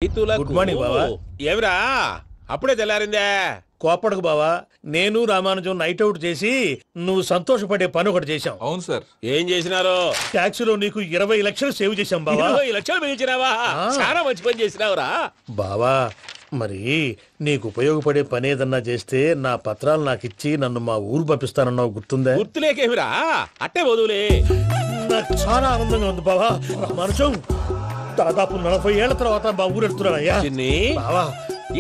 Good morning బావా. ఏమిరా అప్పుడే తెల్లారిందే? కోపడకు బావా, నేను రామానుజం నైట్ అవుట్ చేసి నువ్వు సంతోషపడే పని ఒకటి చేశాం. అవును సార్. ఏం చేసినారు? ట్యాక్సీలో నీకు 20 లక్షలు సేవ్ చేశాం బావా. 20 లక్షలు మిగిల్చినావా? చాలా మంచి పని చేసినావురా బావా. మరి నీకు ఉపయోగపడే పని ఏదన్నా చేస్తే నా పత్రాలు నాకు ఇచ్చి నన్ను మా ఊరు పంపిస్తానన్నావు, గుర్తుందా? గుర్తులేకేమిరా, అట్టే వదులే. నాకు చాలా ఆనందంగా ఉంది బావా. రామానుజం దాదాపు 40 ఏళ్ల తర్వాత మా ఊరు వెళ్తున్నానయ్యా. బావా,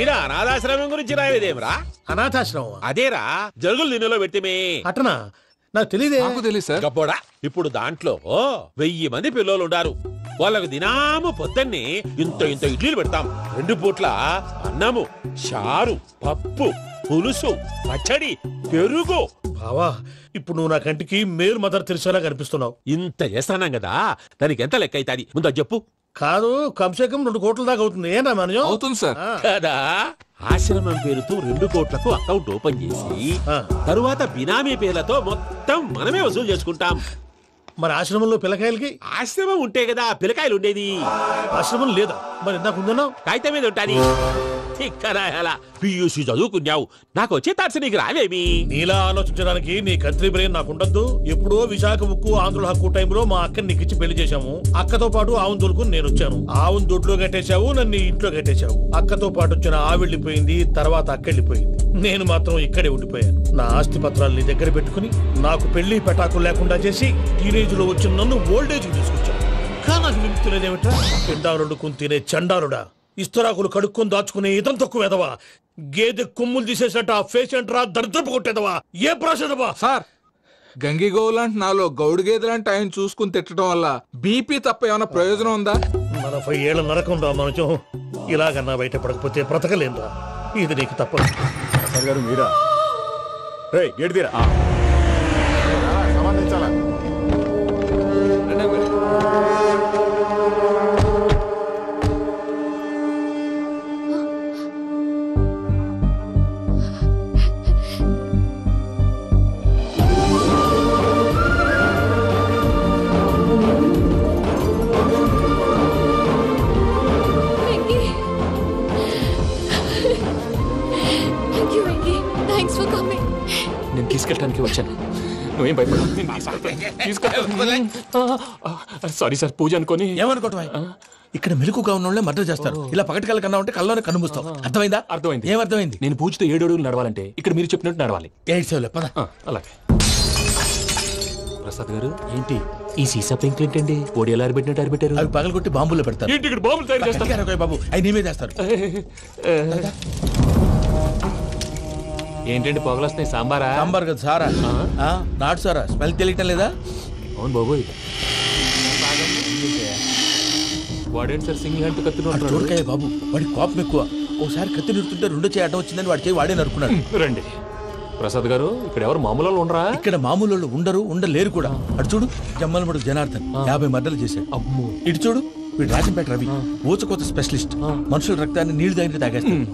ఈడ అనాథాశ్రమం గురించి రాయలేదేమిరా? అనాథాశ్రమం అదేరా, జరుగులు దీనిలో పెట్టిమే. అటనా? నాకు తెలియదే. నాకు తెలియదు సార్. గబ్బోడా, ఇప్పుడు దాంట్లో 1000 మంది పిల్లలు ఉండారు. వాళ్ళకు దినాము పొద్దున్నే ఇంత ఇంత ఇడ్లీలు పెడతాం. 2 పూట్ల అన్నము, చారు, పప్పు, పులుసు, పచ్చడి, పెరుగు. బావా, ఇప్పుడు నువ్వు నా కంటికి మేలు మదర్ తెరిసేలా కనిపిస్తున్నావు. ఇంత చేస్తానం కదా, దానికి ఎంత లెక్క అవుతుంది ముందు అది చెప్పు. కాదు, కంసే కం 2 కోట్ల దాకా అవుతుంది. ఏం రామానుజం? అవుతుంది సార్. కదా, ఆశ్రమం పేరుతో 2 కోట్లకు అకౌంట్ ఓపెన్ చేసి తరువాత బినామీ పేర్లతో మొత్తం మనమే వసూలు చేసుకుంటాం. మరి ఆశ్రమంలో పిల్లకాయలకి? ఆశ్రమం ఉంటే కదా పిల్లకాయలు ఉండేది. ఆశ్రమం లేదా? మరి ఇందాక ఉందన్నావు. కాగితం మీద ఉంటాని. పియూసీ చదువుకున్నావు, నాకు వచ్చే తాట్స్ నీకు రావేమి? నీలా ఆలోచించడానికి నీ కత్రి బ్రెయిన్ నాకు ఉండద్దు. ఎప్పుడో విశాఖ ఉక్కు ఆంధ్రుల హక్కు టైంలో మా అక్కని నీకు ఇచ్చి పెళ్లి చేశాము. అక్కతో పాటు ఆవును దొడుకు నేను వచ్చాను. ఆవును దొడ్లో కట్టేశావు, నన్ను ఇంట్లో కట్టేశావు. అక్కతో పాటు వచ్చిన ఆవిళ్ళిపోయింది, తర్వాత అక్కెళ్ళిపోయింది. నేను మాత్రం ఇక్కడే ఉండిపోయాను. నా ఆస్తి పత్రాలు నీ దగ్గర పెట్టుకుని నాకు పెళ్లి పెటాకులు లేకుండా చేసి టీనేజ్ లో వచ్చిన నన్ను ఓల్డేజ్ తీసుకొచ్చాను. కానీ నాకు విముక్తులేదేమిట్రా? పిండారుడు తినే చండారుడా, ఇస్తరాకులు కడుక్కొని దాచుకునే ఇతం తక్కువ ఎదవా, గేదె కొమ్ములు తీసేసట ఆ ఫేషెంట్ రా, దరిద్రపు కొట్టేదవా, ఏ ప్రాసెదవా? సార్, గంగిగోవులాంటి నాలో గౌడు గేదెలాంటి ఆయన చూసుకుని తిట్టడం వల్ల బీపీ తప్ప ఏమైనా ప్రయోజనం ఉందా? 40 ఏళ్ల నరకం రా మనచం. ఇలాగన్నా బయటపడకపోతే బ్రతకలేనురా. ఇది నీకు తప్పదు. గారు మీరా? గేడిదీరా సమాధించాలా? నేను తీసుకెళ్ళడానికి వచ్చాను, నువ్వేం భయపడవు. సారీ సార్, పూజ అనుకోని. ఏమనుకోవటం? ఇక్కడ మెలకుగా ఉన్న వాళ్ళే మర్డర్ చేస్తారు. ఇలా పగటి కళ్ళ కన్నా ఉంటే కళ్ళలోనే కనుమూస్తావు. అర్థమైందా? అర్థమైంది. ఏమర్థమైంది? నేను పూజతో 7 అడుగులు నడవాలంటే ఇక్కడ మీరు చెప్పినట్టు నడవాలి. 8 సేవలే పద. అలాగే. ప్రసాద్ గారు, ఏంటి ఈ సీసా పెంకులు ఏంటండి? ఓడి ఎలా అరబెట్టినట్టు అరబెట్టారు? అవి పగలగొట్టి బాంబుల్లో పెడతారు. ఏంటి ఇక్కడ బాంబులు తయారు చేస్తారు? బాబు, అవి నేమే చేస్తారు. ఏంటండి పొగలొస్తున్నాయి? సాంబారా? సాంబార్ కదా సారా, నాటు సారా. స్మెల్ తెలియటం లేదా? అవును బాబోయ్. వాడేంటి సార్ సింగిల్ హ్యాండ్ కత్తి చూడకాయ బాబు, వాడి కోపం ఎక్కువ. ఓసారి కత్తి నిరుతుంటే 2 చేయటం వచ్చిందని వాడి చేయి వాడే నరుకున్నాడు. రండి ప్రసాద్ గారు, ఇక్కడ ఎవరు మామూలు ఉండరా? ఇక్కడ మామూలు వాళ్ళు ఉండరు, ఉండలేరు కూడా. అటు చూడు, జమ్మలమడు జనార్దన్ 50 మర్డర్లు చేశాడు. అమ్మో. ఇటు చూడు, వీడు రాజంపేట రవి ఊచకోత స్పెషలిస్ట్. మనుషుల రక్తాన్ని నీళ్లు దగ్గర తాగేస్తాడు.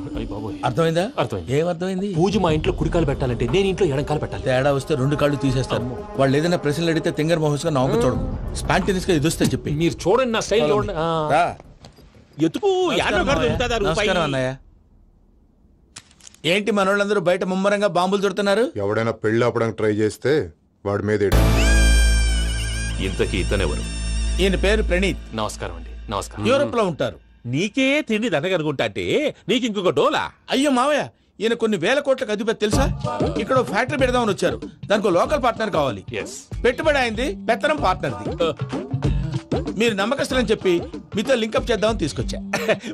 అర్థమైందా? అర్థమైంది. ఏమర్థమైంది? పూజ మా ఇంట్లో కుడికాలు పెట్టాలంటే నేను ఇంట్లో ఎడంకాలు పెట్టాలి. తేడా వస్తే 2 కాళ్ళు తీసేస్తారు. వాళ్ళు ఏదైనా ప్రశ్నలు అడిగితే తింగర్ మహోస్ గా నవ్వు చూడదు. స్పాంటేనియస్ గా ఎదుస్తా చెప్పి. మీరు చూడండి నా స్టైల్. ఎతుకు నమస్కారం అన్నయ్య. ఏంటి మనోళ్ళందరూ బయట ముమ్మరంగా బాంబులు దొరుకుతున్నారు? ఎవడైనా పెళ్లి ఆపడానికి ట్రై చేస్తే వాడి మీద. ఇంతకీ ఇతనెవరు? ఈయన పేరు ప్రణీత్. నమస్కారం అండి. నమస్కారం. యూరోప్ లో ఉంటారు. నీకే తిండి దండగనుకుంటా అంటే నీకు ఇంకొక డోలా? అయ్యో మావయ్య, ఈయన కొన్ని వేల కోట్లకు అధిపతి తెలుసా? ఇక్కడ ఫ్యాక్టరీ పెడదామని వచ్చారు. దానికి లోకల్ పార్ట్నర్ కావాలి. పెట్టుబడి అయింది, పెత్తనం పార్ట్నర్ది. మీరు నమ్మకస్తులని చెప్పి మీతో లింకప్ చేద్దామని తీసుకొచ్చా.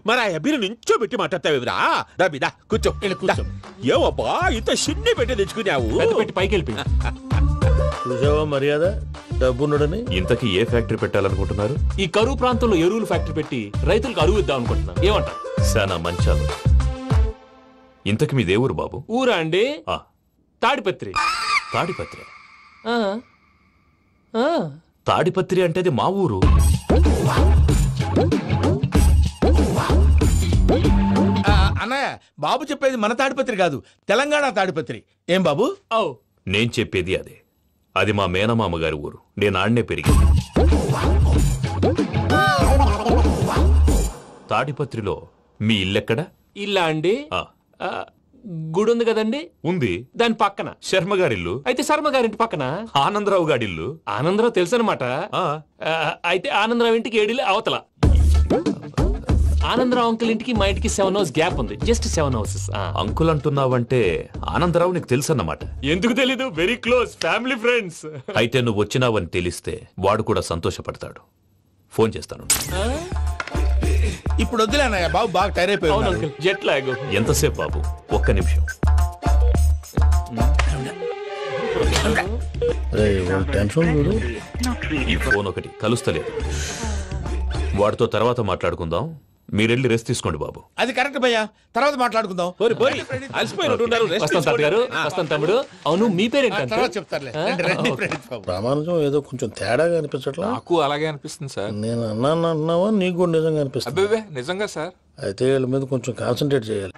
మరి ఆ అబ్బిని నుంచో పెట్టి మాట్లాడతావేమిరా? దాబిదా కూర్చో. ఏవబ్బా ఇంత సిన్ని పెట్టి తెచ్చుకున్నావు? పెట్టి పైకి వెళ్ళిపోయి చూసావా మర్యాద, డబ్బున్నడని. ఇంతకీ ఏ ఫ్యాక్టరీ పెట్టాలనుకుంటున్నారు? ఈ కరువు ప్రాంతంలో ఎరువులు ఫ్యాక్టరీ పెట్టి రైతులకు అరువు ఇద్దాం అనుకుంటున్నాను. ఏమంటారు? శానా మంచాలు. ఇంతకి మీ దేవురు బాబు? ఊరా అండి? తాడిపత్రి. తాడిపత్రి? తాడిపత్రి అంటే అది మా ఊరు. అన్నయ్య, బాబు చెప్పేది మన తాడిపత్రి కాదు, తెలంగాణ తాడిపత్రి. ఏం బాబు? నేను చెప్పేది అదే. అది మా మేనమామ గారి ఊరు. నేను ఆడనే పెరిగింది. తాడిపత్రిలో మీ ఇల్లెక్కడ? ఇల్లా అండి? ఆ, ఆ, గుడి ఉంది కదండి, ఉంది. దాని పక్కన. శర్మ గారిల్లు. అయితే శర్మ గారింటి పక్కన ఆనందరావు గారిల్లు. ఆనందరావు తెలుసు అనమాట. ఆ, అయితే ఆనందరావు ఇంటికి 7 ఇల్లు అవతల. ఆనందరావు అంకుల్ ఇంటికి మా ఇంటికి 7 హౌస్ గ్యాప్ ఉంది, జస్ట్ 7 హౌసెస్. అంకుల్ అంటున్నావంటే ఆనందరావు నీకు తెలుసన్నమాట. ఎందుకు తెలీదు, వెరీ క్లోజ్ ఫ్యామిలీ ఫ్రెండ్స్. అయితే నువ్వు వచ్చినావని తెలిస్తే వాడు కూడా సంతోషపడతాడు. ఫోన్ చేస్తాను. ఇప్పుడు వద్దులే అన్నయ్య, బాబు బాగా టైర్ అవును అయిపోయి అంకుల్, జెట్ లాగ్. ఎంతసేపు బాబు? ఒక్క నిమిషం. ఈ ఫోన్ ఒకటి కలుస్తలేదు. వాడితో తర్వాత మాట్లాడుకుందాం. మీరెళ్ళి రెస్ట్ తీసుకోండి బాబు. అది కరెక్ట్ భయ్యా, తర్వాత మాట్లాడుకుందాం. అలసిపోయినట్టున్నారు. rest వస్తాం తాత గారు, వస్తాం తమ్ముడు. అవును, మీ పేరేంటి తర్వాత చెప్తారులే. రండి, ఫ్రెండ్స్ బాబు. ప్రామాణికం ఏదో కొంచెం తేడాగా అనిపించట్లా. నాకు అలాగే అనిపిస్తుంది సార్. నేను అన్నాను అంటున్నావా, నీకు కూడా నిజంగా అనిపిస్తుంది. అబ్బే నిజంగా సార్. అయితే వీళ్ళ మీద కొంచెం కాన్సన్ట్రేట్ చేయాలి.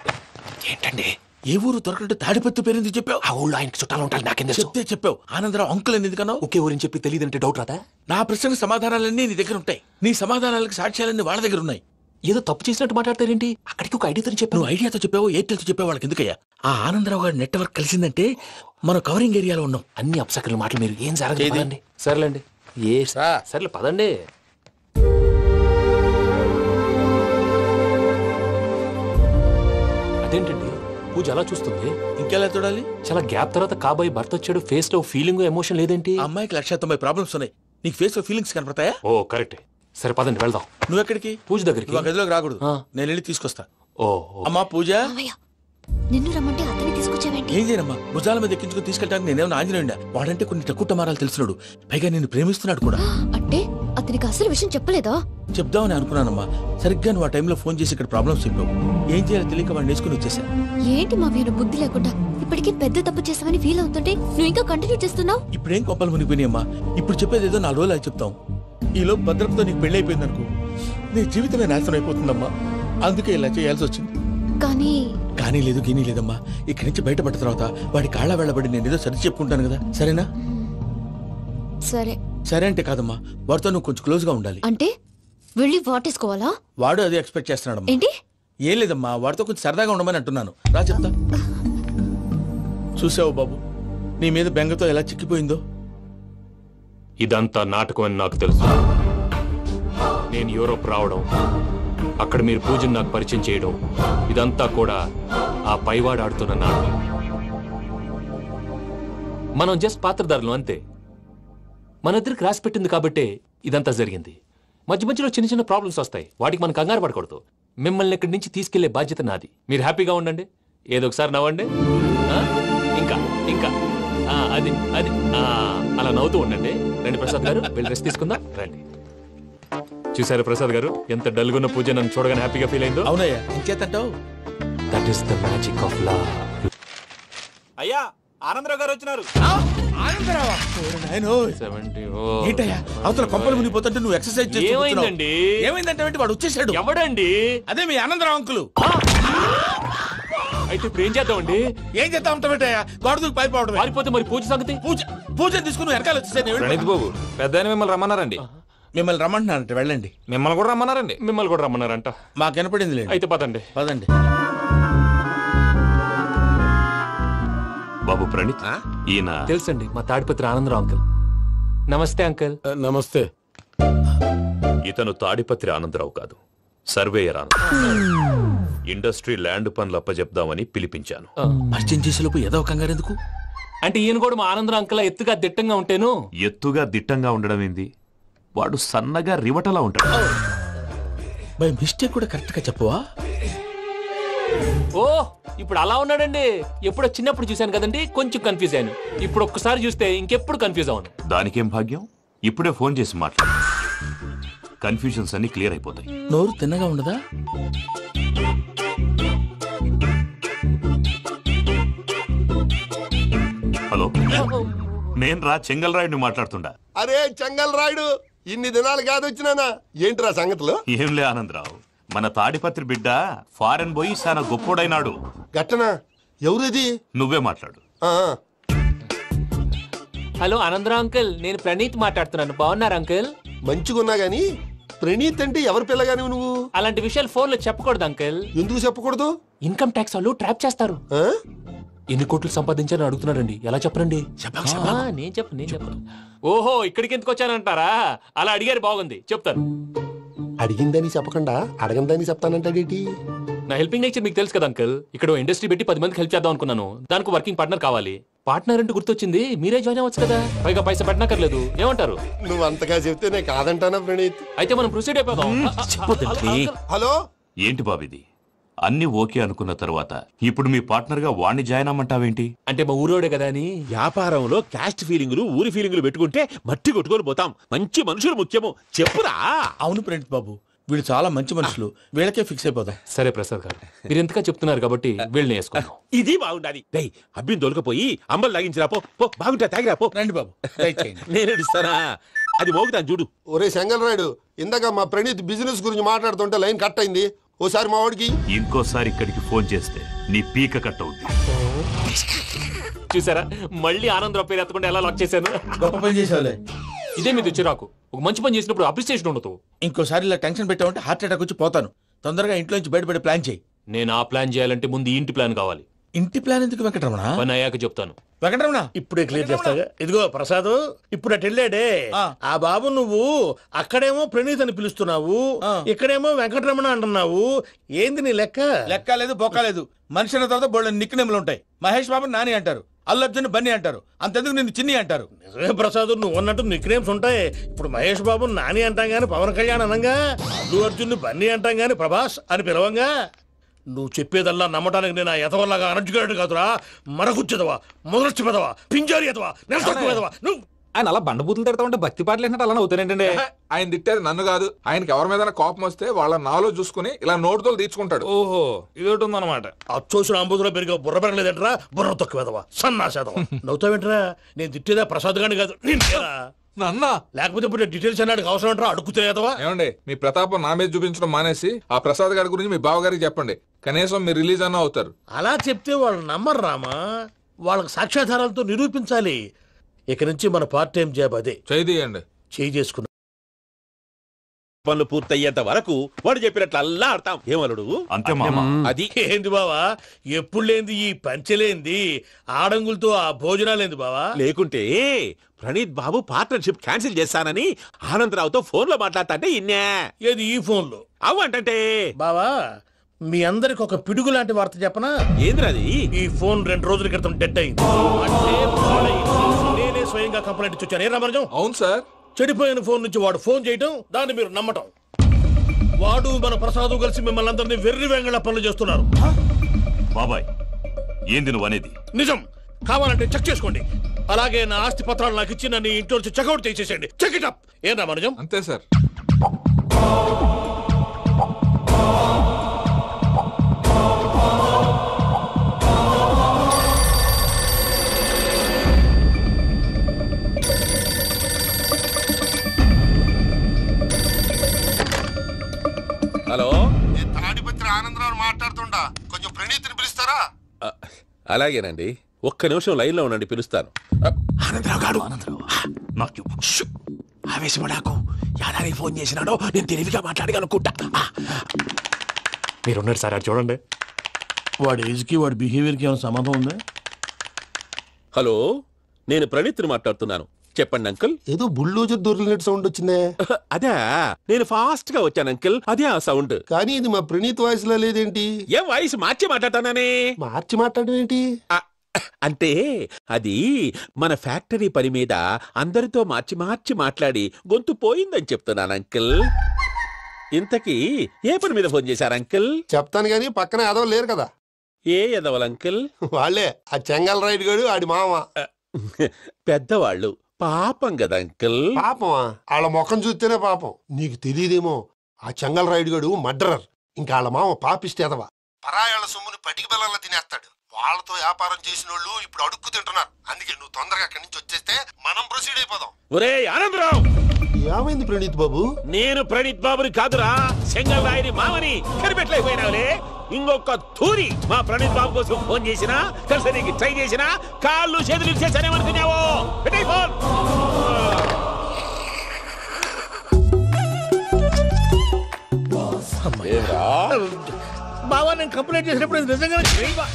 ఏంటండి ఏ ఊరు దొరకట్టు తాడిపత్రి పేరు ఎందుకు చెప్పావు? ఆ ఊళ్ళో ఆయనకి చుట్టాలు ఉంటారు, నాకేం తెలుసు. చెప్తే చెప్పావు. ఆనందరావు అంకుల్ అని ఎందుకన్నావు? ఒకే ఊరిని చెప్పి తెలియదంటే డౌట్ రాదా? నా ప్రశ్నకు సమాధానాలన్నీ నీ దగ్గర ఉంటాయి. నీ సమాధానాలకు సాక్ష్యాలన్నీ వాళ్ళ దగ్గర ఉన్నాయి. ఏదో తప్పు చేసినట్టు మాట్లాడతారేంటి? అక్కడికి ఒక ఐడియాతో చెప్పాను. నువ్వు ఐడియాతో చెప్పావు, ఎయిర్టెల్తో చెప్పావు, వాళ్ళకి ఎందుకయ్యా? ఆ ఆనందరావు గారి నెట్వర్క్ కలిసిందంటే మనం కవరింగ్ ఏరియాలో ఉన్నాం. అన్ని అప్సకర్ల మాటలు మీరు ఏం జరగదు. ఏది? పదండి. సర్లేండి. సర్లే పదండి. అదేంటండి పూజ అలా చూస్తుంది? ఇంకెలా చూడాలి? చాలా గ్యాప్ తర్వాత కాబోయే భర్త వచ్చాడు, ఫేస్ లో ఫీలింగ్ ఎమోషన్ లేదేంటి? ఆ అమ్మాయికి 190 ప్రాబ్లమ్స్ ఉన్నాయి. నీకు ఫేస్ లో ఫీలింగ్స్ కనపడతాయా? ఓ కరెక్ట్. సరే పదండి వెళ్దాం. నువ్వు ఎక్కడికి? పూజ దగ్గరికి. నువ్వు ఆ గదిలోకి రాకూడదు. ఆ. నేను వెళ్ళి తీసుకొస్తా. ఓ అమ్మా పూజ, మావయ్య, నిన్ను రమ్మంటే అతన్ని తీసుకొచ్చావేంటి? ఏం చేయనమ్మా, భుజాల మీద ఎక్కించుకుని తీసుకెళ్ళడానికి నేనేమన్నా ఆంజనేయుడా? వాడంటే కొన్ని తక్కువ టమారాలు తెలిసినాడు, పైగా నిన్ను ప్రేమిస్తున్నాడు కూడా. అంటే అతనికి అసలు విషయం చెప్పలేదా? చెప్దామని అనుకున్నానమ్మా, సరిగ్గా నువ్వు ఆ టైంలో ఫోన్ చేసి ఇక్కడ ప్రాబ్లమ్స్ చెప్పావు. ఏం చేయాలో తెలియక వాడిని నేర్చుకుని వచ్చేసా. ఏంటి మావయ్య బుద్ధి లేకుండా? ఇప్పటికే పెద్ద తప్పు చేసావని ఫీల్ అవుతుంటే నువ్వు ఇంకా కంటిన్యూ చేస్తున్నావు. ఇప్పుడేం కొప్పలు మునిగిపోయినాయమ్మా. ఇప్పుడు చెప్పేది ఏదో 4 రోజులు అది చెప్తాం. ఈలో భద్రతతో నీకు పెళ్లి అయిపోయింది అనుకో, నీ జీవితమే నాశనం అయిపోతుందమ్మా. అందుకే ఇలా చేయాల్సి వచ్చింది. కానీ లేదు గీనీ లేదమ్మా. ఇక్కడి నుంచి బయటపడ్డ తర్వాత వాడి కాళ్ళ వెళ్ళబడి నేను ఏదో సరి చెప్పుకుంటాను కదా, సరేనా? సరే. సరే అంటే కాదమ్మా, వాడితో నువ్వు కొంచెం క్లోజ్ గా ఉండాలి. అంటే వెళ్ళి వాటేసుకోవాలా? వాడు అదే ఎక్స్పెక్ట్ చేస్తున్నాడమ్మా. ఏంటి? ఏం లేదమ్మా, వాడితో కొంచెం సరదాగా ఉండమని అంటున్నాను. రా చెప్తా. చూసావు బాబు, నీ మీద బెంగతో ఎలా చిక్కిపోయిందో. ఇదంతా నాటకం అని నాకు తెలుసు. నేను యూరోప్ రావడం, అక్కడ మీరు పూజను నాకు పరిచయం చేయడం, ఇదంతా కూడా ఆ పైవాడు ఆడుతున్న నాటకం. మనం జస్ట్ పాత్రధారులు అంతే. మన ఇద్దరికి రాసి పెట్టింది కాబట్టే ఇదంతా జరిగింది. మధ్య మధ్యలో చిన్న చిన్న ప్రాబ్లమ్స్ వస్తాయి, వాటికి మనం కంగారు పడకూడదు. మిమ్మల్ని ఇక్కడి నుంచి తీసుకెళ్లే బాధ్యత నాది. మీరు హ్యాపీగా ఉండండి, ఏదో ఒకసారి నవ్వండి. ఇంకా ఇంకా అది అది అలా నవ్వుతూ ఉండండి. రండి ప్రసాద్ గారు, వెళ్ళి రెస్ట్ తీసుకుందాం. రండి. చూసారు ప్రసాద్ గారు, ఎంత డల్గున్న పూజ నన్ను చూడగానే హ్యాపీగా ఫీల్ అయిందో? అవునయ్యా, ఇంకేతంటావు? That is the magic of love. అయ్యా ఆనందరావు గారు వచ్చినారు. ఏంటయ్యా అవతల కొంపలు మునిగిపోతుంటే నువ్వు ఎక్సర్సైజ్ చేస్తూ కూర్చున్నావు. ఏమైందండి? ఏమైందంటే వాడు వచ్చేసాడు. ఎవడండి? అదే మీ ఆనందరావు అంకులు. అయితే ఇప్పుడు ఏం చేద్దామండి? ఏం చేస్తా ఉంటావేటయ్యా, గొడవకు పైపోవడం. పారిపోతే మరి పూజ సంగతి? పూజ తీసుకుని వెనకాల వచ్చేసాను. ప్రణీత్ బాబు, పెద్ద మిమ్మల్ని రమ్మన్నారండి. మిమ్మల్ని రమ్మంటున్నారంట, వెళ్ళండి. మిమ్మల్ని కూడా రమ్మన్నారండి. మిమ్మల్ని కూడా రమ్మన్నారంట. మాకు వినపడింది లేదు. అయితే పదండి. పదండి. బాబు ప్రణీత్, ఈయన తెలుసండి, మా తాడిపత్రి ఆనందరావు అంకుల్. నమస్తే అంకుల్. నమస్తే. ఇతను తాడిపత్రి ఆనందరావు కాదు, సర్వేయర్ ఆనందరావు. ఇండస్ట్రీ ల్యాండ్ పనులు అప్పజెప్దామని పిలిపించాను. పరిచయం చేసేలోపు ఏదో కంగారు ఎందుకు? అంటే ఈయన కూడా మా ఆనందరావు అంకుల్ ఎత్తుగా దిట్టంగా ఉంటాను. ఎత్తుగా దిట్టంగా ఉండడం ఏంది, వాడు సన్నగా రివటలా ఉంటాడు. బై మిస్టేక్ కూడా కరెక్ట్ గా చెప్పవా? ఓ ఇప్పుడు అలా ఉన్నాడండి. ఎప్పుడో చిన్నప్పుడు చూశాను కదండి, కొంచెం కన్ఫ్యూజ్ అయ్యాను. ఇప్పుడు ఒక్కసారి చూస్తే ఇంకెప్పుడు కన్ఫ్యూజ్ అవును. దానికేం భాగ్యం, ఇప్పుడే ఫోన్ చేసి మాట్లాడు. కన్ఫ్యూజన్స్ అన్ని క్లియర్ అయిపోతాయి. నోరు తిన్నగా ఉండదా? హలో, నేను రా చెంగల్రాయుడిని మాట్లాడుతుండా. అరే చెంగల్ రాయుడు, ఇన్ని దినాలు కాదు వచ్చినానా? ఏంట్రా సంగతులు? ఏంలే ఆనందరావు, మన తాడిపత్రి బిడ్డ ఫారెన్ పోయి చాలా గొప్పోడైనాడు. గట్టనా? ఎవరిది? నువ్వే మాట్లాడు. హలో ఆనందరావు అంకుల్, నేను ప్రణీత్ మాట్లాడుతున్నాను. బాగున్నారు అంకుల్? మంచిగున్నా గాని ప్రణీత్ అంటే ఎవరి పిల్లగాని నువ్వు? అలాంటి విషయాలు ఫోన్ లో చెప్పకూడదు అంకిల్. ఎందుకు చెప్పకూడదు? ఇన్కమ్ ట్యాక్స్ వాళ్ళు ట్రాప్ చేస్తారు. ఎన్ని కోట్లు సంపాదించాలని అడుగుతున్నారండి, ఎలా చెప్పరండి? నేను చెప్పను. ఓహో, ఇక్కడికి ఎందుకు వచ్చానంటారా? అలా అడిగారు, బాగుంది, చెప్తాను. అడిగిందని చెప్పకుండా అడగందని చెప్తానంటాడేటి? నా హెల్పింగ్ నేచర్ మీకు తెలుసు కదా అంకల్. ఇక్కడ ఇండస్ట్రీ పెట్టి 10 మందికి హెల్ప్ చేద్దాం అనుకున్నాను. దానికి వర్కింగ్ పార్ట్నర్ కావాలి. పార్ట్నర్ అంటే గుర్తొచ్చింది, మీరే జాయిన్ అవ్వచ్చు కదా, పైగా పైసా పెట్టనక్కర్లేదు. ఏమంటారు? నువ్వు అంతగా చెప్తే నేను కాదంటానా ప్రణీత్? అయితే మనం ప్రొసీడ్ అయిపోదాం. హలో, ఏంటి బాబిది? అన్ని ఓకే అనుకున్న తర్వాత ఇప్పుడు మీ పార్ట్నర్ గా వాణ్ణి జాయిన్ అమ్మంటావేంటి? అంటే మా ఊరోడే కదా అని. వ్యాపారంలో క్యాస్ట్ ఫీలింగులు ఊరి ఫీలింగులు పెట్టుకుంటే మట్టి కొట్టుకొని పోతాం. మంచి మనుషులు ముఖ్యము, చెప్పురా. అవును ప్రణీత్ బాబు, వీళ్ళు చాలా మంచి మనుషులు, వీళ్ళకే ఫిక్స్ అయిపోదాం. సరే ప్రసాద్ గారు, మీరు ఎంతగా చెప్తున్నారు కాబట్టి వీళ్ళని వేసుకున్నాం. ఇది బాగుండాలి. డై అబ్బిని తోలుకపోయి అంబలు తాగించిరా పో. బాగుంటా, తాగిరా పో. రండి బాబు, దయచేయండి. నేను ఇస్తానా? అది మోగుతాను చూడు. ఒరే సెంగల్ రాయుడు, ఇందాక మా ప్రణీత్ బిజినెస్ గురించి మాట్లాడుతుంటే లైన్ కట్ అయింది. ఓసారి మా వాడికి ఇంకోసారి ఇక్కడికి ఫోన్ చేస్తే నీ పీక కట్ అవుద్ది. చూసారా, మళ్ళీ ఆనందరావు పేరు ఎత్తకుండా ఎలా లాక్ చేశాను. గొప్ప పని చేసేవాళ్ళే. ఇదే మీ చిరాకు. ఒక మంచి పని చేసినప్పుడు అప్రిసియేషన్ ఉండదు. ఇంకోసారి ఇలా టెన్షన్ పెట్టామంటే హార్ట్ అటాక్ వచ్చి పోతాను. తొందరగా ఇంట్లో నుంచి బయటపడే ప్లాన్ చేయి. నేను ఆ ప్లాన్ చేయాలంటే ముందు ఇంటి ప్లాన్ కావాలి. ఇంటి ప్లాన్ ఎందుకు వెంకటరమణ? పని అయ్యాక చెప్తాను. వెంకటరమణ ఇప్పుడే క్లియర్ చేస్తాగా. ఇదిగో ప్రసాద్, ఇప్పుడు అటు వెళ్ళాడే ఆ బాబు, నువ్వు అక్కడేమో ప్రణీత్ అని పిలుస్తున్నావు, ఇక్కడేమో వెంకటరమణ అంటున్నావు. ఏంది నీ లెక్క? లెక్క లేదు, బొక్క లేదు. మనిషి అన్న తర్వాత బోళ్ళ నిక్ నేమ్లు ఉంటాయి. మహేష్ బాబు నాని అంటారు, అల్లు అర్జున్ బన్నీ అంటారు, అంతెందుకు నిన్ను చిన్ని అంటారు. నిజమే ప్రసాద్, నువ్వు అన్నట్టు నిక్ నేమ్స్ ఉంటాయి. ఇప్పుడు మహేష్ బాబు నాని అంటాం గాని పవన్ కళ్యాణ్ అనంగా, అల్లు అర్జున్ బన్నీ అంటాం గాని ప్రభాస్ అని పిలవంగా. నువ్వు చెప్పేదల్లా నమ్మటానికి నేను ఎతవల్లాగా అనర్జుకేటెడ్ కాదురా. మరగుచ్చదవా, మొదలచ్చి పెదవా, పింజారి ఎదవా, నెలసొక్కు పెదవా. నువ్వు ఆయన అలా బండబూతులు తిడతా ఉంటే భక్తి పాటలు ఏంటంటే అలా అవుతానంటే. ఆయన తిట్టేది నన్ను కాదు, ఆయనకి ఎవరి మీద కోపం వస్తే వాళ్ళ నాలో చూసుకుని ఇలా నోటుతో తీర్చుకుంటాడు. ఓహో, ఇదొకటి ఉందన్నమాట. అచ్చోసిన అంబుధులో పెరిగే బుర్ర పెరగలేదంటరా, బుర్ర తొక్కువేదవా, సన్నాసేదవా. నవ్వుతావేంటరా? నేను తిట్టేదా ప్రసాద్ గాని కాదు, నిన్నేరా. నన్నా? లేకపోతే ఇప్పుడు డీటెయిల్స్ అన్నాడు అవసరం అంటారా? అడుగుతాయేదవా. ఏమండి, మీ ప్రతాపం నా మీద చూపించడం మానేసి ఆ ప్రసాద్ గారి గురించి మీ బావగారికి చెప్పండి. కనీసం మీరు రిలీజ్ అన్న అవుతారు. అలా చెప్తే వాళ్ళు నమ్మరు రామా. వాళ్ళకి సాక్ష్యాధారాలతో నిరూపించాలి. ఇక నుంచి మన పార్ట్ టైం జాబ్ అదే. చేయండి. చేయి చేసుకున్నా పనులు పూర్తయ్యేంత వరకు వాడు చెప్పినట్లు అల్లా ఆడతాం. ఏమలుడు? అంతే మామ. అది ఏంది బావా, ఎప్పుడు లేంది ఈ పంచలేంది, ఆడంగులతో ఆ భోజనాలేంది బావా? లేకుంటే ప్రణీత్ బాబు పార్ట్నర్షిప్ క్యాన్సిల్ చేస్తానని ఆనందరావుతో ఫోన్ లో మాట్లాడతాంటే ఇన్నే. ఏది ఈ ఫోన్ లో? అవ్వంటే బావా, మీ అందరికి ఒక పిడుగు లాంటి వార్త చెప్పనా? ఏంద్రది? ఈ ఫోన్ 2 రోజుల క్రితం డెడ్ అయింది. అంటే పాడైంది. నేనే స్వయంగా కంప్లైంట్ ఇచ్చి వచ్చాను. ఏ రామరాజం? అవును సార్. చెడిపోయిన ఫోన్ నుంచి వాడు ఫోన్ చేయటం, దాన్ని మీరు నమ్మటం. వాడు మన ప్రసాదు కలిసి మిమ్మల్ని అందరినీ వెర్రి వెంగళ పనులు చేస్తున్నారు. బాబాయ్, ఏంది నువ్వు అనేది? నిజం. కావాలంటే చెక్ చేసుకోండి. అలాగే నా ఆస్తి పత్రాలు నాకు ఇచ్చి నన్ను ఇంట్లో నుంచి చెక్అౌట్ చేసేసండి. Check it up. ఏం రామరాజం? అంతే సార్. హలో, నేను తాడిపత్రి ఆనందరావు మాట్లాడుతుండా, కొంచెం ప్రణీత్ని పిలుస్తారా? అలాగేనండి, ఒక్క నిమిషం లైన్ లో ఉండండి, పిలుస్తాను. ఆనందరావు గాడు, నాకు ఆవేశపడాకు. యాదానికి ఫోన్ చేసినాడో నేను తెలివిగా మాట్లాడగలనుకుంటా. మీరున్నారు సార్, అది చూడండి. వాడి ఏజ్కి వాడి బిహేవియర్కి ఏమైనా సంబంధం ఉందా? హలో, నేను ప్రణీత్ని మాట్లాడుతున్నాను. చెప్పండి అంకుల్. ఏదో బుల్డోజర్ దొరికినట్టు సౌండ్ వచ్చిందే. అదే, నేను ఫాస్ట్ గా వచ్చాను అంకుల్, అదే ఆ సౌండ్. కానీ ఇది మా ప్రణీత్ వాయిస్ లో లేదేంటి? ఏ వాయిస్ మార్చి మాట్లాడతాననే? మార్చి మాట్లాడడం ఏంటి? అంటే అది మన ఫ్యాక్టరీ పని మీద అందరితో మార్చి మార్చి మాట్లాడి గొంతు పోయిందని చెప్తున్నాను అంకుల్. ఇంతకీ ఏ పని మీద ఫోన్ చేశారు అంకుల్? చెప్తాను గానీ పక్కన ఎదవ లేరు కదా. ఏ ఎదవలు అంకుల్? వాళ్ళే, ఆ చెంగల్ రైడ్ గడు ఆడి మామ. పెద్దవాళ్ళు, పాపం కదా అంకుల్. పాపమా? వాళ్ళ ముఖం చూస్తేనే పాపం. నీకు తెలియదేమో, ఆ చెంగల్ రైడ్ గడు మర్డరర్. ఇంకా వాళ్ళ మామ పాపిస్తేదవా. పరాయాళ్ళ సొమ్ముని పటికి బెల్లంలో తినేస్తాడు. వాళ్ళతో వ్యాపారం చేసిన వాళ్ళు ఇప్పుడు అడుక్కు తింటున్నారు. అందుకే నువ్వు తొందరగా అక్కడి నుంచి వచ్చేస్తే మనం ప్రొసీడ్ అయిపోదాం. ఒరే ఆనందరావు! ఏమైంది ప్రణీత్ బాబు? నేను ప్రణీత్ బాబుని కాదురా, సెంగల్ రాయని మామని. కనిపెట్టలేకపోయినావులే. ఇంకొక తూరి మా ప్రణీత్ బాబు కోసం ఫోన్ చేసినా, కలిసి నీకు ట్రై చేసినా, కాళ్ళు చేతులు ఇచ్చేసానేమనుకున్నావో. పెట్టే ఫోన్. బావా నేను కంప్లైంట్ చేసినప్పుడు ఇది నిజంగానే చేయవా?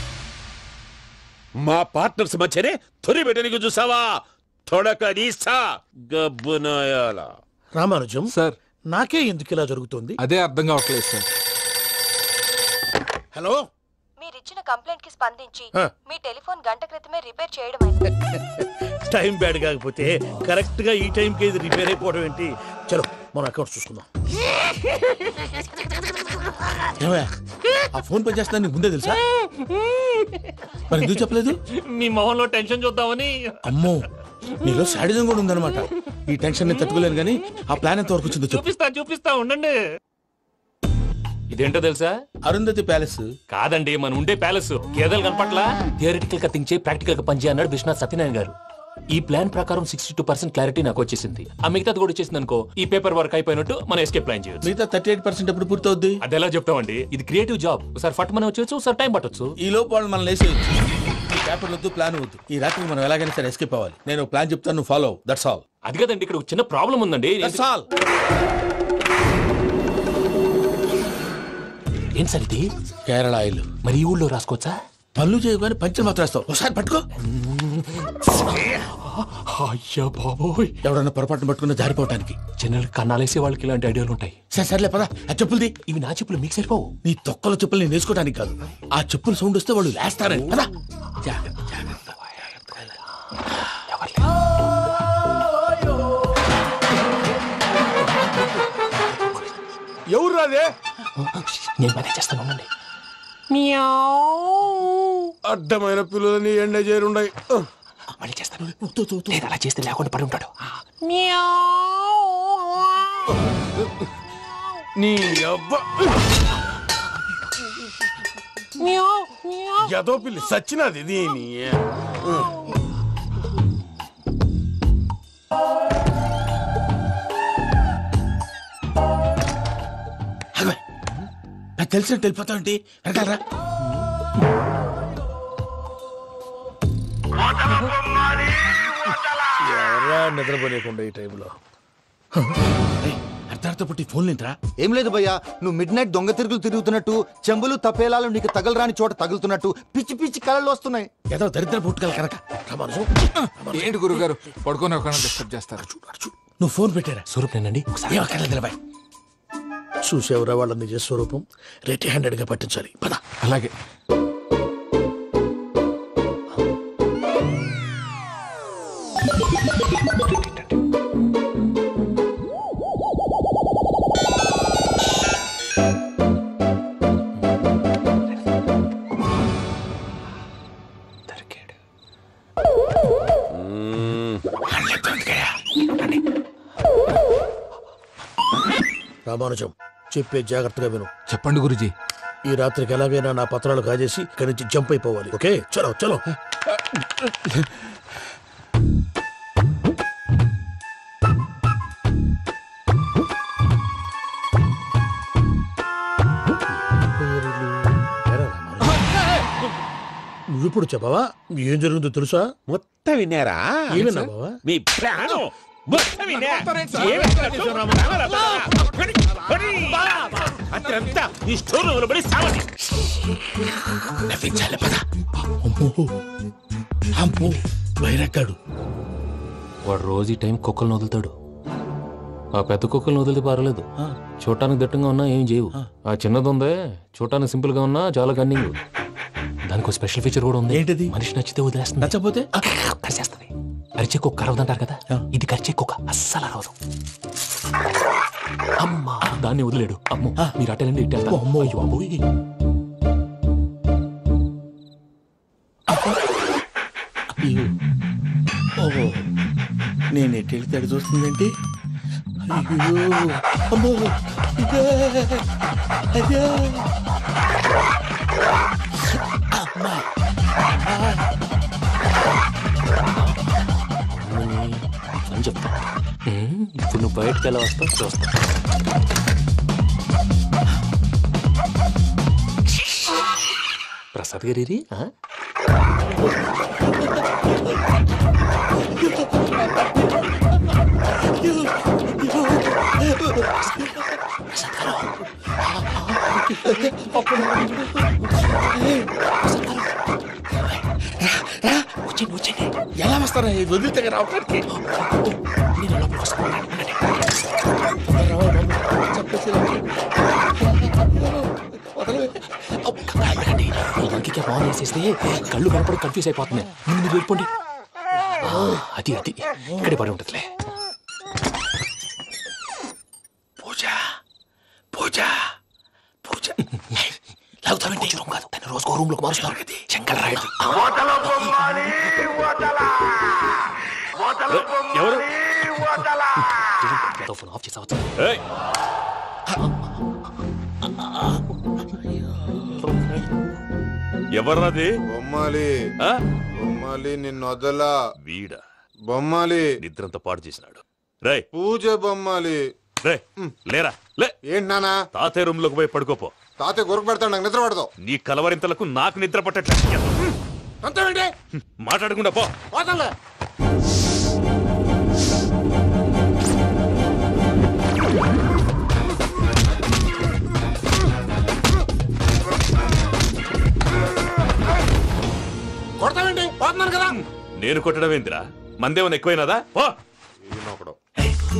మా పార్ట్నర్స్ మధ్యనే తొలి పెట్టడానికి చూసావా? తొడక నీస్తా గబ్బునాయాల. రామానుజం సార్ నాకే ఎందుకు ఇలా జరుగుతుంది? అదే అర్థం కావట్లేదు సార్. హలో, మీరిచ్చిన కంప్లైంట్ కి స్పందించి ఆ. మీ టెలిఫోన్ గంట క్రితమే రిపేర్ చేయడమైంది. టైం బ్యాడ్ కాకపోతే కరెక్ట్ గా ఈ టైం కి ఇది రిపేర్ అయిపోవడం ఏంటి? చలో మన అకౌంట్ చూసుకుందాం. ఏమయ్యా, ఆ ఫోన్ పని చేస్తున్నా నీకు ముందే తెలుసా? మరి ఎందుకు చెప్పలేదు? మీ మొహంలో టెన్షన్ చూద్దామని. అమ్మో, నీలో శాడిజం కూడా ఉందన్నమాట. ఈ టెన్షన్ నేను తట్టుకోలేను కానీ ఆ ప్లాన్ ఎంత వరకు వచ్చిందో చెప్పు. చూపిస్తా ఉండండి. ఇదేంటో తెలుసా? అరుంధతి ప్యాలెస్ కాదండి, మన ఉండే ప్యాలెస్. గేదెలు కనపట్లా? థియరిటికల్ గా థింక్ చేయి, ప్రాక్టికల్ గా పనిచేయి అన్నాడు విశ్వనాథ్ సత్యనారాయణ గారు. ఈ ప్లాన్ ప్రకారం 62% క్లారిటీ నాకు వచ్చేసింది. ఆ మిగతాది కూడా వచ్చేసింది అనుకో, ఈ పేపర్ వర్క్ అయిపోయినట్టు మనం ఎస్కేప్ ప్లాన్ చేయొచ్చు. మిగతా 38% ఎప్పుడు పూర్తవుద్ది? అది ఎలా చెప్తామండి? ఇది క్రియేటివ్ జాబ్. ఒకసారి ఫట్ మనం వచ్చేయచ్చు, ఒకసారి టైం పట్టొచ్చు. ఈ లోపు వాళ్ళు మనం లేసేయచ్చు. ఈ పేపర్ వద్దు, ప్లాన్ వద్దు. ఈ రాత్రికి మనం ఎలాగైనా సరే ఎస్కేప్ అవ్వాలి. నేను ప్లాన్ చెప్తాను, నువ్వు ఫాలో. That's all. అది కదండి, ఇక్కడ ఒక చిన్న ప్రాబ్లం ఉందండి. That's all. ఏం సార్ ఇది? కేరళ ఆయిల్. మరి ఈ ఊళ్ళో రాసుకోవచ్చా? పనులు చేయగానే పంచర్ మాత్రం వేస్తావు. ఒకసారి పట్టుకో. అయ్యా బాబోయ్, ఎవడన్నా పొరపాటున పట్టుకున్న జారిపోవటానికి. జనరల్ కన్నాలేసే వాళ్ళకి ఇలాంటి ఐడియాలు ఉంటాయి. సర్లే పదా. ఆ చెప్పులది. ఇవి నా చెప్పులు మీకు సరిపోవు. నీ తొక్కల చెప్పులు నేను వేసుకోవడానికి కాదు, ఆ చెప్పులు సౌండ్ వస్తే వాళ్ళు లేస్తారని. పదా. ఎవరు రాదే? నేను పదే చేస్తాను, ఉండండి. అడ్డమైన పిల్లలని ఎండ చేరుండయి. మళ్ళీ చేస్తాను. లేదు, అలా చేస్తే లేకుండా పడి ఉంటాడు. నీ అబ్బ ఎదో పిల్లి సచ్చినది దీని. నాకు తెలిసినట్టు వెళ్ళిపోతా ఉంటే వెనకాలరా. ఎవరా నిద్రపోలేకుండా ఈ టైంలో? అర్ధార్థ పుట్టి ఫోన్ లేంట్రా. ఏం లేదు భయ్యా, నువ్వు మిడ్ నైట్ దొంగ తిరుగులు తిరుగుతున్నట్టు, చెంబులు తపేలాలు నీకు తగలరాని చోట తగులుతున్నట్టు పిచ్చి పిచ్చి కళలు వస్తున్నాయి. ఏదో దరిద్ర పుట్టుకల కనుక. ఏంటి గురుగారు పడుకొని ఒక డిస్టర్బ్ చేస్తారు? నువ్వు ఫోన్ పెట్టారా? స్వరూప్ నేనండి. ఒకసారి చూసేవరా వాళ్ళ నిజ స్వరూపం. రెట్టి హ్యాండెడ్ గా పట్టించాలి. పద. అలాగే. రామానుజం చెప్పే జాగ్రత్తగా విను. చెప్పండి గురుజీ. ఈ రాత్రికి ఎలాగైనా నా పత్రాలు కాజేసి ఇక్కడి నుంచి జంప్ అయిపోవాలి. ఓకే, చలో చలో. నువ్విప్పుడు చెప్పవా ఏం జరుగుతుందో తెలుసా? మొత్తం విన్నారా? ఏమన్నా బావా? మీ ప్లాను మొత్తం విన్నా. అత్రంతా ఈ స్టోర్ రూమ్ లో పడి సావండి. నవ్వించాలి. పద. అమ్మో వైరక్కాడు. వాడు రోజు ఈ టైం కుక్కలను వదులుతాడు. ఆ పెద్ద కుక్కలను వదిలితే పర్వాలేదు, చూడటానికి దట్టంగా ఉన్నా ఏం చేయవు. ఆ చిన్నది ఉందే, చూడటానికి సింపుల్ గా ఉన్నా చాలా కన్నింగ్. దానికి ఒక స్పెషల్ ఫీచర్ కూడా ఉంది. ఏంటిది? మనిషి నచ్చితే వదిలేస్తుంది, నచ్చపోతే కరిచేస్తుంది. అరిచే కుక్క అరవదంటారు కదా, ఇది కరిచే కుక్క అస్సలు అరవదు. అమ్మా, దాన్ని వదిలేడు. అమ్మో, మీరు అటెండి ఇటు వెళ్తారు. అమ్మో బాబోయ్. ఓహో, నేను ఎటు వెళ్తే అటు చూస్తుందేంటి? అయ్యో అమ్మో, ఇదే అదే. అమ్మా అని చెప్తా. ఇప్పుడు నువ్వు బయటకు ఎలా వస్తావు చూస్తా. ప్రసాద్ గారి ఎలా వస్తారా వదిలితే రావడానికి ఇంకే బాగా వేసేస్తే కళ్ళు కనపడి కన్ఫ్యూజ్ అయిపోతున్నాయి. ముందు మీరు వెళ్ళిపోండి. అది అది ఇక్కడే పడి ఉంటుందిలే. పూజ పూజ పూజ లాగుతామంటే రూమ్ కాదు, తన రోజుకో రూమ్ లోకి మారుస్తున్నారు కదా. శంకర్ రాయుడు ఎవరు ఫోన్ ఆఫ్ చేసావచ్చు. ఎవర్రాది? బొమ్మాలి బొమ్మాలి నిన్ను వదలా. వీడ బొమ్మాలి నిద్రంతా పాడు చేసినాడు. రే పూజ బొమ్మాలి. రే లేరా లే. ఏంటి నానా? తాతయ్య రూమ్ లోకి పోయి పడుకోపో. తాతయ్య గొరకు పెడతాడు, నాకు నిద్ర పడతావు. నీ కలవరింతలకు నాకు నిద్ర పట్టట్లేదు. అంతేంటి? మాట్లాడకుండా పో. కొడతావేంటి? పోతున్నాను కదా. నేను కొట్టడం ఏంటిరా? మందేమన్నా ఎక్కువైనదా? పో.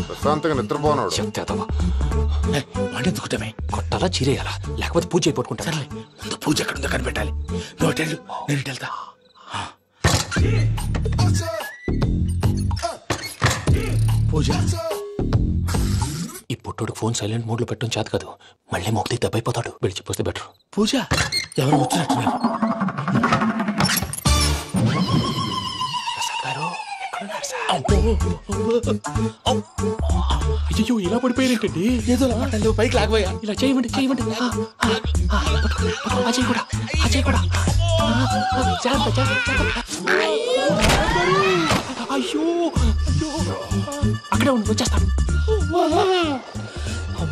ప్రశాంతంగా నిద్రపోనాడు. పండించుకుంటామే. కొట్టాలా చీరేయాలా లేకపోతే పూజ అయిపోట్టుకుంటా. సరే ముందు పూజ ఎక్కడ ఉందో కనిపెట్టాలి. నువ్వు వెళ్ళు, నేను వెళ్తా. పూజ ఈ పుట్టోడు ఫోన్ సైలెంట్ మోడ్ లో పెట్టడం చేత కాదు. మళ్ళీ మొక్కి దెబ్బైపోతాడు. వెళ్ళి చెప్పొస్తే బెటర్. పూజ ఎవరు వచ్చినట్టున్నారు. అయ్యో ఇలా పడిపోయారేంటండి? ఏదో పైకి లాగబోయా. ఇలా చేయమండి చేయమండి. అజయ్ కూడా అజయ్ కూడా అయ్యో అక్కడే ఉండి వచ్చేస్తాను.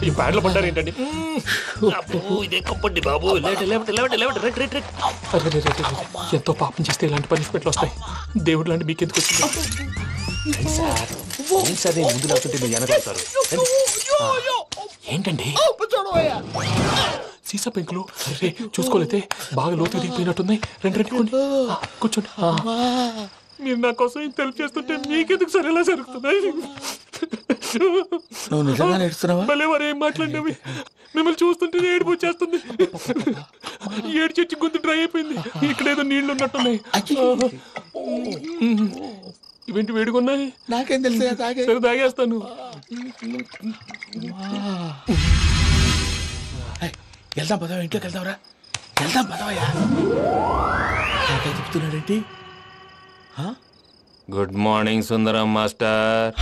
ఈ బ్యాడ్లో పడ్డారు ఏంటండి? ఎంతో పాపం చేస్తే ఇలాంటి పనిష్మెంట్లు వస్తాయి. దేవుడు లాంటి మీకెందుకు వచ్చింది? సార్ ముందు లేకుంటే మీరు వెనకాడతారు. ఏంటండి సీసా పెంకులు చూసుకోలేతే బాగా లోతు దిగిపోయినట్టున్నాయి. రెండు కూర్చోండి. మీరు నా కోసం ఇంత హెల్ప్ చేస్తుంటే మీకెందుకు సరే ఎలా జరుగుతున్నాయి? నువ్వు నిజంగా నేర్చున్నావా? భలే వారు ఏం మాట్లాడినవి. మిమ్మల్ని చూస్తుంటే ఏడుపు వచ్చేస్తుంది. ఏడ్చి గొంతు డ్రై అయిపోయింది. ఇక్కడేదో నీళ్లు ఉన్నట్టున్నాయి. ఇవేంటి వేడుకున్నాయి? నాకేం తెలుసు. సరే తాగేస్తాను. వెళ్దాం పదవా, ఇంట్లోకి వెళ్దాంరా. వెళ్దాం పదవయ్యా. చెప్తున్నాడేంటి? గుడ్ మార్నింగ్ సుందరం మాస్టర్.